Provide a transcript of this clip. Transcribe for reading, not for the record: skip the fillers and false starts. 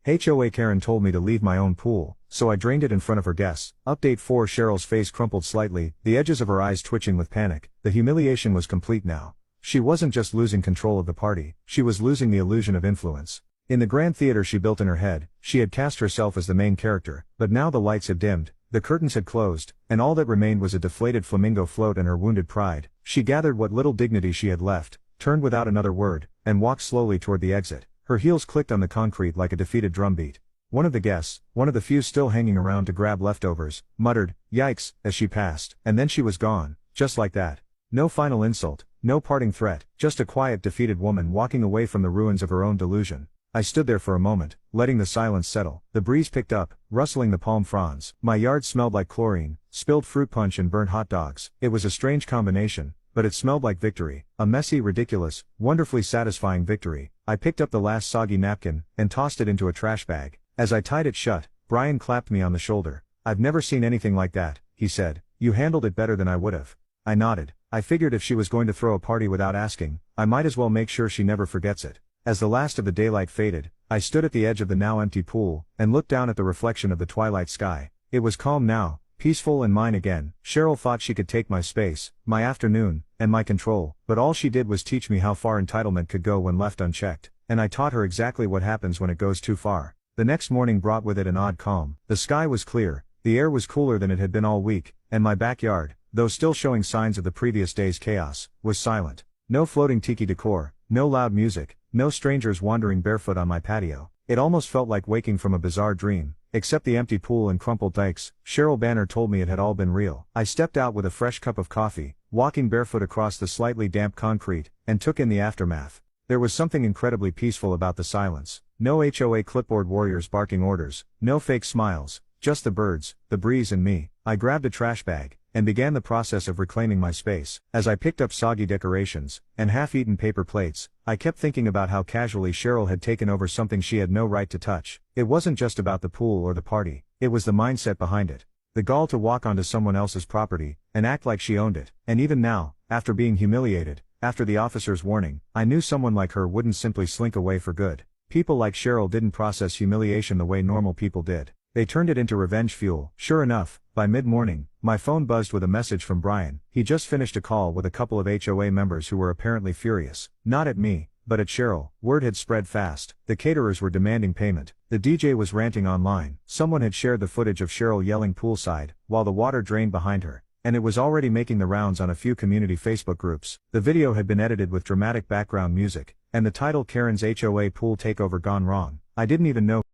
HOA Karen told me to leave my own pool, so I drained it in front of her guests. Update 4. Cheryl's face crumpled slightly, the edges of her eyes twitching with panic. The humiliation was complete now. She wasn't just losing control of the party, she was losing the illusion of influence. In the grand theater she built in her head, she had cast herself as the main character, but now the lights had dimmed, the curtains had closed, and all that remained was a deflated flamingo float and her wounded pride. She gathered what little dignity she had left, turned without another word, and walked slowly toward the exit. Her heels clicked on the concrete like a defeated drumbeat. One of the guests, one of the few still hanging around to grab leftovers, muttered, "Yikes," as she passed, and then she was gone, just like that. No final insult, no parting threat, just a quiet defeated woman walking away from the ruins of her own delusion. I stood there for a moment, letting the silence settle. The breeze picked up, rustling the palm fronds. My yard smelled like chlorine, spilled fruit punch and burnt hot dogs. It was a strange combination, but it smelled like victory. A messy, ridiculous, wonderfully satisfying victory. I picked up the last soggy napkin, and tossed it into a trash bag. As I tied it shut, Brian clapped me on the shoulder. "I've never seen anything like that," he said. "You handled it better than I would have." I nodded. I figured if she was going to throw a party without asking, I might as well make sure she never forgets it. As the last of the daylight faded, I stood at the edge of the now empty pool, and looked down at the reflection of the twilight sky. It was calm now, peaceful and mine again. Cheryl thought she could take my space, my afternoon, and my control, but all she did was teach me how far entitlement could go when left unchecked, and I taught her exactly what happens when it goes too far. The next morning brought with it an odd calm. The sky was clear, the air was cooler than it had been all week, and my backyard, though still showing signs of the previous day's chaos, was silent. No floating tiki decor, no loud music, no strangers wandering barefoot on my patio. It almost felt like waking from a bizarre dream, except the empty pool and crumpled dikes. Cheryl Banner told me it had all been real. I stepped out with a fresh cup of coffee, walking barefoot across the slightly damp concrete, and took in the aftermath. There was something incredibly peaceful about the silence. No HOA clipboard warriors barking orders, no fake smiles, just the birds, the breeze and me. I grabbed a trash bag, and began the process of reclaiming my space. As I picked up soggy decorations, and half-eaten paper plates, I kept thinking about how casually Cheryl had taken over something she had no right to touch. It wasn't just about the pool or the party, it was the mindset behind it. The gall to walk onto someone else's property, and act like she owned it. And even now, after being humiliated, after the officer's warning, I knew someone like her wouldn't simply slink away for good. People like Cheryl didn't process humiliation the way normal people did. They turned it into revenge fuel. Sure enough, by mid-morning, my phone buzzed with a message from Brian. He just finished a call with a couple of HOA members who were apparently furious. Not at me, but at Cheryl. Word had spread fast. The caterers were demanding payment. The DJ was ranting online. Someone had shared the footage of Cheryl yelling poolside, while the water drained behind her, and it was already making the rounds on a few community Facebook groups. The video had been edited with dramatic background music, and the title "Karen's HOA Pool Takeover Gone Wrong." I didn't even know